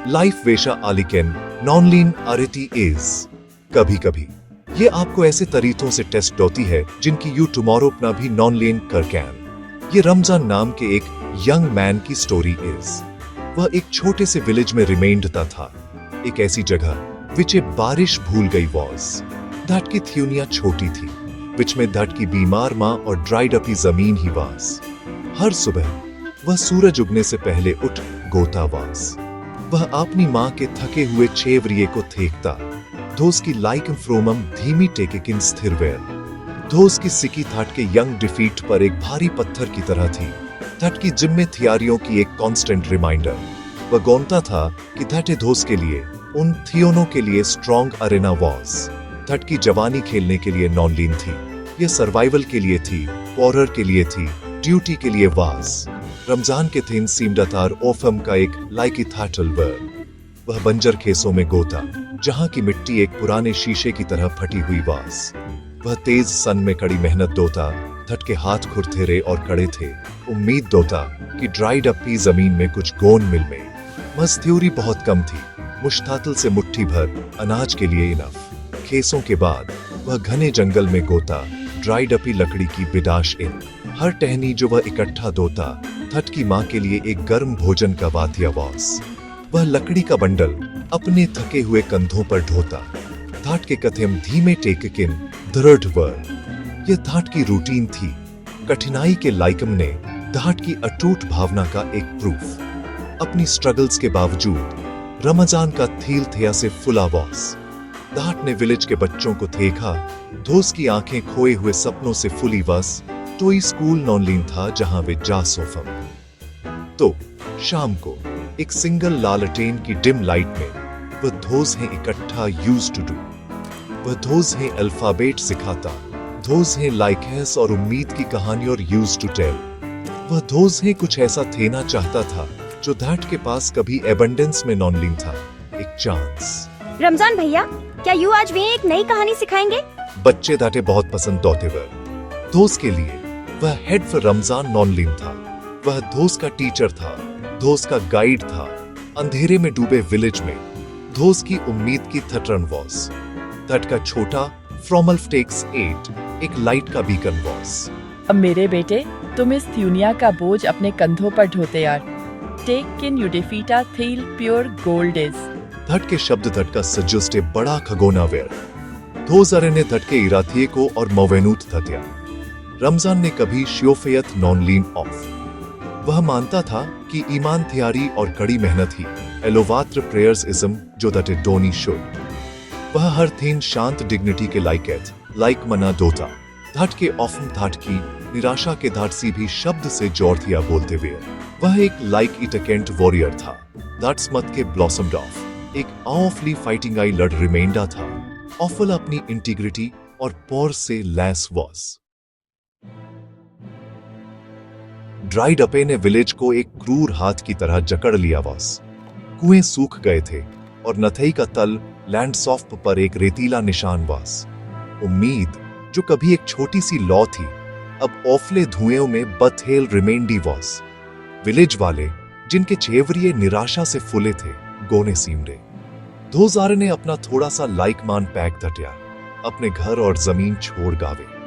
Life Vesha आलिकेन नॉनलीन अरिटी is. कभी कभी ये आपको ऐसे तरीकों से टेस्ट होती है जिनकी यू टुमारो अपना भी नॉनलीन कर कैन। ये रमजान नाम के एक यंग मैन की स्टोरी इज। वह एक छोटे से विलेज में रिमेंडता था, एक ऐसी जगह विचे बारिश भूल गई वॉज। धट की थ्यूनिया छोटी थी, विच में धट की बीमार माँ और ड्राइड अप जमीन ही वास। हर सुबह वह सूरज उगने से पहले उठ गोता वास। वह अपनी माँ के थके हुए छेवरिये को थेकता, धोस की लाइक फ्रोमम धीमी टेकेकिन स्थिर वेर। धोस की सिकी थट के यंग डिफीट पर एक भारी पत्थर की तरह थी, थट की जिम्मे थियारियों की एक कांस्टेंट रिमाइंडर। वह गौनता था कि थटे धोस के लिए, उन थियोनों के लिए स्ट्रॉन्ग अरेना वॉज। थट की जवानी खेलने के लिए नॉनलीन थी, यह सर्वाइवल के लिए थी, पॉरर के लिए थी, ड्यूटी के लिए वास। रमजान के थिन सीमडतार ओफम का एक लाइकी थाटल वर्ड। वह बंजर खेसों में गोता, जहां की मिट्टी एक पुराने शीशे की तरह फटी हुई वास। वह तेज सन में कड़ी मेहनत दोता, थट के हाथ खुरथेरे और कड़े थे, उम्मीद दोता कि ड्राइड अप की जमीन में कुछ गोन मिल में। मजदूरी बहुत कम थी, मुश्तातल से मुट्ठी भर अनाज के लिए इनफ। खेसों के बाद वह घने जंगल में गोता, ड्राइड अपी लकड़ी की बिदाश इन। हर टहनी जो वह इकट्ठा दोता, थट की माँ के लिए एक गर्म भोजन का वातिया वॉस। वह लकड़ी का बंडल अपने थके हुए कंधों पर ढोता, थाट के कथेम धीमे टेककिन दृढ़ वर। यह थाट की रूटीन थी, कठिनाई के लाइकम ने थाट की अटूट भावना का एक प्रूफ। अपनी स्ट्रगल्स के बावजूद रमजान का थील थिया से फुला वॉस। थाट ने विलेज के बच्चों को देखा, धोस की आंखें खोए हुए सपनों से फुली वस। टोई स्कूल नॉनलीन था जहां वे जा सोफम। तो शाम को एक सिंगल लालटेन की डिम लाइट में वह धोस हैं इकट्ठा यूज टू डू। वह धोस हैं अल्फाबेट सिखाता, धोस हैं लाइकेस और उम्मीद की कहानी और यूज टू टेल। वह धोस हैं कुछ ऐसा थेना चाहता था जो दैट के पास कभी एबंडेंस में नॉनलीन था, एक चांस। रमजान भैया, क्या यू आज भी एक नई कहानी सिखाएंगे? बच्चे दाटे बहुत पसंद दोते वर। धोस के लिए वह हेड फॉर रमजान नॉनलीन था। वह धोस का टीचर था, धोस का गाइड था। अंधेरे में डूबे विलेज में धोस की उम्मीद की थटरन वॉस। थट का छोटा फ्रॉमल टेक्स 8 एक लाइट का बीकन वॉस। अब मेरे बेटे, तुम इस थ्यूनिया का बोझ अपने कंधों पर ढोते यार। टेक इन यू डिफीटा थील प्योर गोल्ड इज। थट के शब्द थट का सजुस्टे बड़ा खगोना वेर। धोस अरे ने थट के इराथिये को और मवेनूत थत्या। रमजान ने कभी श्योफेयत नॉनलीन ऑफ। वह मानता था कि ईमान थियारी और कड़ी मेहनत ही एलोवात्र प्रेयर्स इज्म जो दटे डोनी शुड। वह हर थीन शांत डिग्निटी के लाइक मना दोता। धाट के ऑफन धाट की निराशा के धाट सी भी शब्द से जोरथिया बोलते हुए। वह एक लाइक इटकेंट वॉरियर था, धाट स्मत के ब्लॉसम्ड ऑफ। एक ऑफली फाइटिंग आई लड़ रिमेंडा था, ऑफल अपनी इंटीग्रिटी और पौर से लैस वॉस। ड्राइड अपे ने विलेज को एक क्रूर हाथ की तरह जकड़ लिया वॉस। कुएं सूख गए थे और नथई का तल लैंड सॉफ्ट पर एक रेतीला निशान वास। उम्मीद जो कभी एक छोटी सी लौ थी, अब ओफले धुएं में बथेल रिमेंडी वॉस। विलेज वाले जिनके चेवरिये निराशा से फुले थे, गोने सीमरे। धोजारे ने अपना थोड़ा सा लाइक मान पैक धटिया, अपने घर और जमीन छोड़ गावे।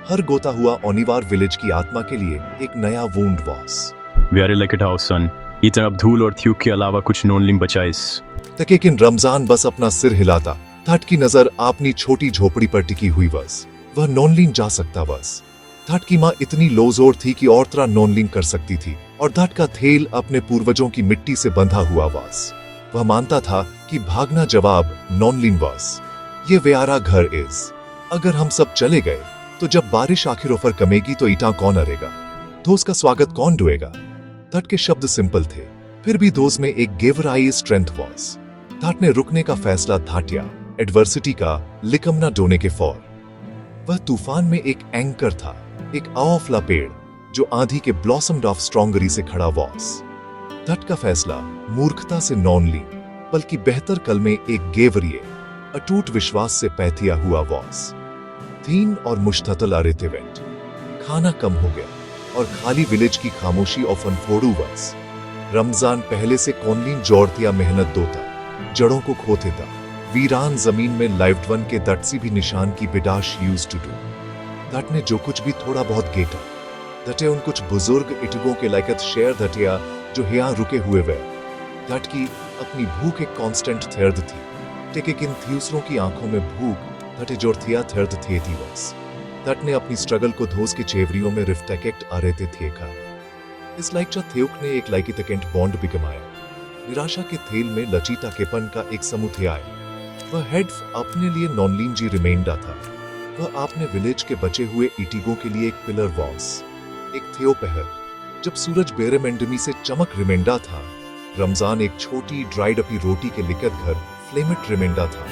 हर गोता हुआ ओनिवार विलेज की आत्मा के लिए एक नया वूंड वॉस। व्यारे लाइक इट हाउस सन, इतना अब धूल और थ्यूक के अलावा कुछ नॉनलिंग बचाइस। तकेकिन रमजान बस अपना सिर हिलाता, थट की नजर अपनी छोटी झोपड़ी पर टिकी हुई वस। वह नॉनलिंग जा सकता वस। थट की माँ इतनी लोजोर थी कि और तरह नॉनलिंग कर सकती थी, और थट का थेल अपने पूर्वजों की मिट्टी से बंधा हुआ वास। वह मानता था कि भागना जवाब नॉनलिंग वास। ये व्यारा घर इज। अगर हम सब चले गए तो जब बारिश आखिर ओफर कमेगी तो ईटा कौन अरेगा, धोस का स्वागत कौन ढुएगा। थट के शब्द सिंपल थे, फिर भी धोस में एक गिवराई स्ट्रेंथ वॉस। थट ने रुकने का फैसला धाटिया, एडवर्सिटी का लिकमना डोने के फौर। वह तूफान में एक एंकर था, एक आवफला पेड़ जो आंधी के ब्लॉसम्ड ऑफ स्ट्रॉन्गरी से खड़ा वॉस। थट का फैसला मूर्खता से नॉन ली, बल्कि बेहतर कल में एक गेवरिये अटूट विश्वास से पैथिया हुआ वॉस। थीन और मुश्ततल अरेतेवेंट। खाना कम हो गया और खाली विलेज की खामोशी ऑफ अनफोड़ू वस। रमजान पहले से कौनलीन जोड़तिया मेहनत दोता, जड़ों को खोते था, वीरान जमीन में लाइव्ड वन के दटसी भी निशान की बिडाश यूज टू डू। दट ने जो कुछ भी थोड़ा बहुत गेटा, दटे उन कुछ बुजुर्ग इटगों के लायकत शेयर दटिया जो यहाँ रुके हुए वे। दट की अपनी भूख एक कांस्टेंट थर्द थी, टेके किन दूसरों की आंखों में भूख दटे जोड़तिया थर्द थे थी बस। दट ने अपनी स्ट्रगल को धोस की चेवरियों में रिफ्टेकेट आ रहे थे का। इस लाइक थेउक ने एक लाइकी तकेंट बॉन्ड भी कमाया। निराशा के थेल में लचीता केपन का एक समूह थे आए। वह हेड अपने लिए नॉनलीन जी रिमेंडा था। वह आपने विलेज के बचे हुए इटिगों के लिए एक पिलर वॉस, एक थियो पहर। जब सूरज बेरेमेंडमी से चमक रिमेंडा था, रमजान एक छोटी ड्राइड अपी रोटी के लिकत घर फ्लेमिट रिमेंडा था,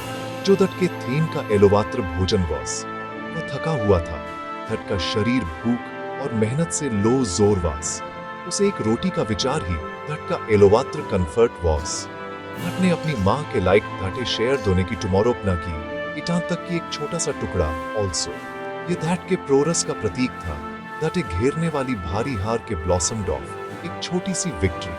जो दट के थीम का एलोवात्र भोजन वॉस। वह थका हुआ था, दट का शरीर भूख और मेहनत से लो जोर वास। उसे एक रोटी का विचार ही दट का एलोवात्र कंफर्ट वॉस। दट ने अपनी माँ के लाइक धाटे शेयर दोने की टुमारो अपना की, इटान तक की एक छोटा सा टुकड़ा ऑल्सो। ये दैट के प्रोरस का प्रतीक था, दटे घेरने वाली भारी हार के ब्लॉसम ऑफ एक छोटी सी विक्ट्री।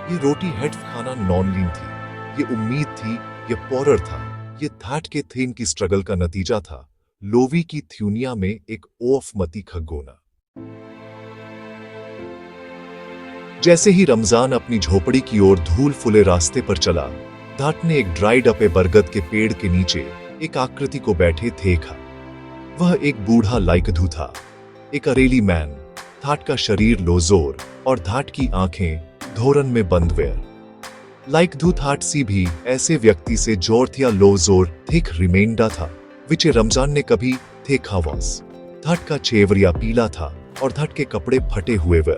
ये रोटी हेड खाना नॉनलीन थी, ये उम्मीद थी, ये पोरर था, ये दैट के थीन की स्ट्रगल का नतीजा था। लोवी की थ्यूनिया में एक ओफ मती खगोना। जैसे ही रमजान अपनी झोपड़ी की ओर धूल फुले रास्ते पर चला, दैट ने एक ड्राइड अपे बरगद के पेड़ के नीचे एक आकृति को बैठे देखा। वह एक बूढ़ा लाइकधू था, एक अरेली मैन। दैट का शरीर लोजोर और दैट की आंखें धोरन में बंद वेर। लाइकधू दैट सी भी ऐसे व्यक्ति से जोरथिया लोजोर थिक रिमेंडा था, विचे रमजान ने कभी देखा वॉस। दैट का चेवरिया पीला था और दैट के कपड़े फटे हुए वे।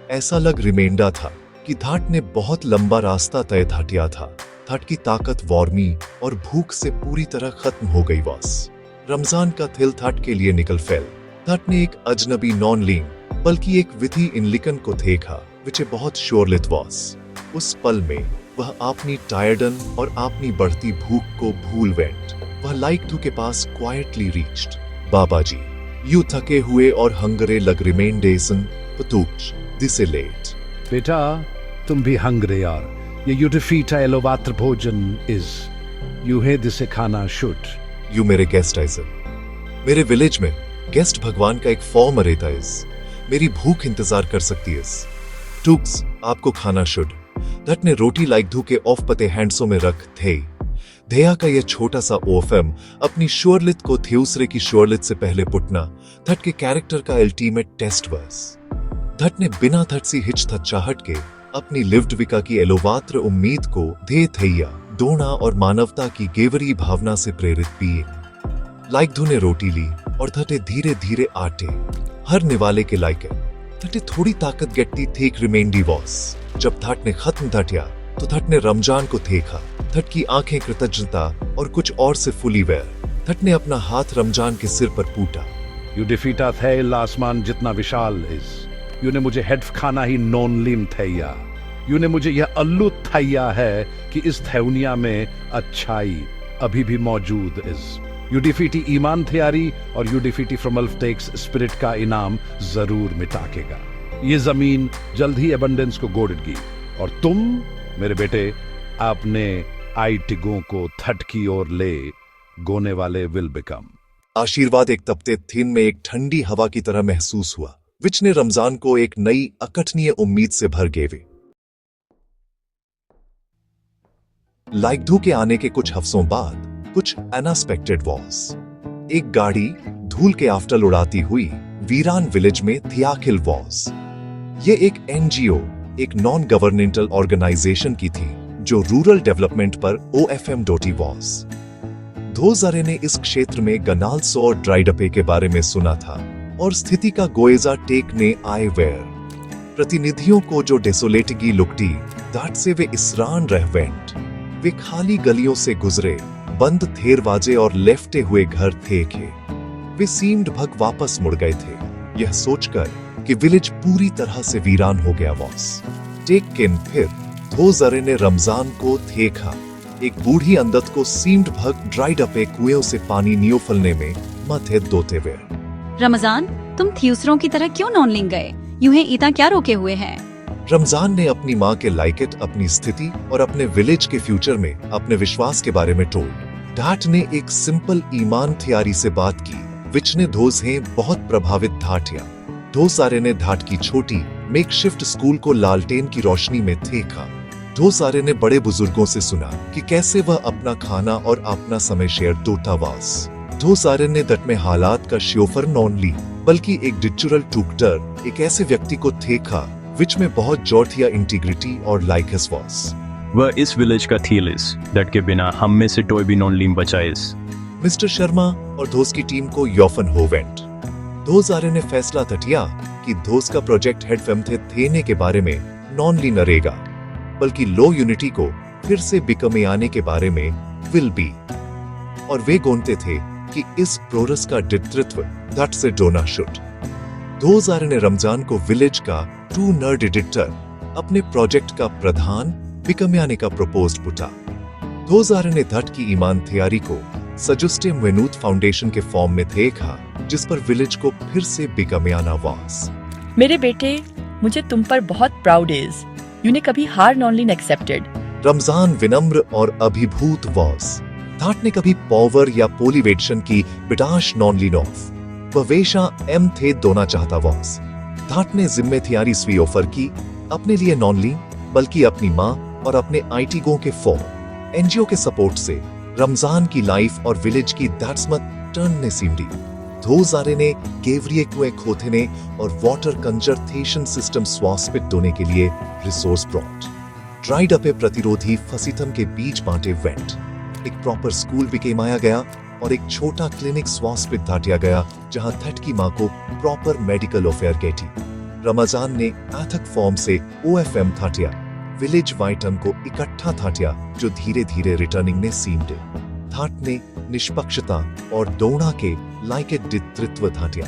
ऐसा लग रिमेंडा था कि दैट ने बहुत लंबा रास्ता तय धाटिया था। दैट की ताकत वॉर्मी और भूख से पूरी तरह खत्म हो गई वॉस। रमजान का थिल दैट के लिए निकल फैल। दैट ने एक अजनबी नॉन लीन बल्कि एक विधि इनलिकन को देखा, विचे बहुत शोरलित वॉस। उस पल में वह अपनी टायर्डन और अपनी बढ़ती भूख को भूल वेंट। वह लाइकधू के पास quietly reached. Baba ji, you थके हुए और हंगरे लग रिमेंडेसन पतूच दिसे लेट। बेटा, तुम भी हंगरे यार। ये यूटिफीटा एलोवात्र भोजन इज यू है दिसे खाना शुड। यू मेरे गेस्ट आइजर। मेरे विलेज में गेस्ट भगवान का एक फॉर्म रहता है। मेरी भूख इंतजार कर सकती है। टूक्स, आपको खाना शुड। दट ने रोटी लाइकधू के ऑफ पते हैंड्सों में रख थे। धेया का यह छोटा सा ओफएम अपनी श्योरलित को थ्यूसरे की श्योरलित से पहले पुटना धट के कैरेक्टर का अल्टीमेट टेस्ट बस। धट ने बिना धट सी हिचकिचाहट के अपनी लिव्ड विका की एलोवात्र उम्मीद को धे थैया दोना और मानवता की गेवरी भावना से प्रेरित पिए। लाइकधू ने रोटी ली और धटे धीरे धीरे आटे हर निवाले के लायके धटे थोड़ी ताकत गेटती थेक रिमेंडी वॉस। जब धट ने खत्म धटिया तो धट ने रमजान को देखा। धट की आंखें कृतज्ञता और कुछ और से फुली वैर। धट ने अपना हाथ रमजान के सिर पर पूटा। यू डिफीटा थैल आसमान जितना विशाल इस। यू ने मुझे हेड खाना ही नॉन लीम थैया। यू ने मुझे यह अल्लू थैया है कि इस थैउनिया में अच्छाई अभी भी मौजूद इस। यू डिफीटी ईमान थ्यारी और यू डिफीटी फ्रॉम अल्फटेक्स स्पिरिट का इनाम जरूर मिटाकेगा। ये जमीन जल्द ही एबंडेंस को गोड़ेगी और तुम मेरे बेटे आपने आईटिगों को थट की ओर ले गोने वाले विल बिकम। आशीर्वाद एक तपते थीन में एक ठंडी हवा की तरह महसूस हुआ, विच ने रमजान को एक नई अकठनीय उम्मीद से भर गेवे। लाइकधू के आने के कुछ हफ्तों बाद कुछ अनएक्सपेक्टेड वॉस। एक गाड़ी धूल के आफ्टर उड़ाती हुई वीरान विलेज में थियाखिल वॉस। ये एक एनजीओ, एक नॉन गवर्नेंटल ऑर्गेनाइजेशन की थी जो रूरल डेवलपमेंट पर OFM वॉस। धोजरे ने इस क्षेत्र में गनाल्सो और ड्राइडअपे के बारे में सुना था और स्थिति का गोएजा टेकने आए वेर। प्रतिनिधियों को जो डेसोलेटगी लुकटी दाट से वे इसरान रह वेंट। वे खाली गलियों से गुजरे, बंद थेरवाजे और लेफ्टे हुए घर थे के। वे सीम्ड भग वापस मुड़ गए थे, यह सोचकर कि विलेज पूरी तरह से वीरान हो गया वॉस। टेकिन फिर धोजरे ने रमजान को देखा। एक बूढ़ी अंदत को सीम्ड भग ड्राइड अपे कुएं से पानी नियोफलने में मथे दोते हुए। रमजान, तुम थ्यूसरों की तरह क्यों नॉनलिंग गए? यूं है इता क्या रोके हुए हैं? रमजान ने अपनी माँ के लाइक इट, अपनी स्थिति और अपने विलेज के फ्यूचर में अपने विश्वास के बारे में टोल्ड। ढाट ने एक सिंपल ईमान थियारी से बात की, विच ने धोस हैं बहुत प्रभावित ढाटिया। ढोसारे ने ढाट की छोटी मेकशिफ्ट स्कूल को लालटेन की रोशनी में देखा। ढोसारे ने बड़े बुजुर्गों से सुना कि कैसे वह अपना खाना और अपना समय शेयर दोता वास। ढोसारे ने दट में हालात का श्योफर नॉन ली, बल्कि एक डिचुरल टूकटर एक ऐसे व्यक्ति को देखा विच में बहुत जोर थिया इंटीग्रिटी और लाइक हिज वॉस। वह इस विलेज का थीलिस डट के बिना हम में से टोय भी नॉन लीम बचाइस। मिस्टर शर्मा और धोस की टीम को योफन होवेंट। ढोसारे ने फैसला तटिया कि धोस का प्रोजेक्ट हेड फिल्म थे के बारे में नॉन ली नरेगा, बल्कि लो यूनिटी को फिर से बिकमे आने के बारे में विल बी। और वे गोनते थे कि इस प्रोरस का नेतृत्व दट से डोना शुड। ढोसारे ने रमजान को विलेज का ट्रू नर्ड एडिटर अपने प्रोजेक्ट का प्रधान बिकमे आने का प्रपोज पुटा। ढोसारे ने धट की ईमान थियारी को सजुस्टे मेनूत फाउंडेशन के फॉर्म में देखा, जिस पर विलेज को फिर से बिकमे आना वास। मेरे बेटे, मुझे तुम पर बहुत प्राउड इज। यूने कभी हार नॉन लीन एक्सेप्टेड। रमजान विनम्र और अभिभूत वॉस। ढाट ने कभी पॉवर या पोलिवेशन की बिटाश नॉन लीन ऑफ ववेशा एम थे दोना चाहता वॉस। ढाट ने जिम्मे थियारी स्वी ऑफर की, अपने लिए नॉन ली बल्कि अपनी माँ और अपने आईटी गो के फॉर्म एनजीओ के सपोर्ट से रमजान की लाइफ और विलेज की दैट्समत टर्न ने सीमडी। ढोसारे ने गेवरिए कुएं खोदने और वाटर कंजर्वेशन सिस्टम स्वास्थ्य दोने के लिए रिसोर्स ब्रॉट। ड्राइड अपे प्रतिरोधी फसीथम के बीच बांटे वेंट। एक प्रॉपर स्कूल भी केमाया गया और एक छोटा क्लिनिक स्वास्थ्य धाटिया गया, जहां थट की मां को proper medical affair Getty. Ramzan ने अथक फॉर्म से ओएफएम थाटिया, विलेज वाइटम को इकट्ठा थाटिया, जो धीरे धीरे रिटर्निंग ने सीम्ड। थाट ने निष्पक्षता और दौड़ा के लाइक ए नेतृत्व थाटिया।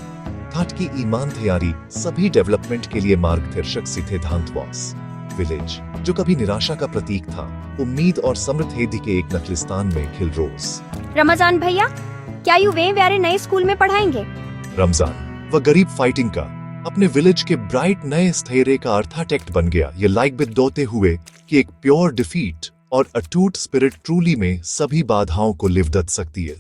थाट की ईमान थियारी सभी डेवलपमेंट के लिए मार्गदर्शक सिद्धांत वास। विलेज जो कभी निराशा का प्रतीक था, उम्मीद और समृद्धि के एक नखलिस्तान में खिल रोज। रमजान भैया, क्या यू वे व्यारे नए स्कूल में पढ़ाएंगे? रमजान वह गरीब फाइटिंग का अपने विलेज के ब्राइट नए स्थैर्य का आर्किटेक्ट बन गया। ये लाइक बिद दोते हुए कि एक प्योर डिफीट और अटूट स्पिरिट ट्रूली में सभी बाधाओं को लिव दत सकती है।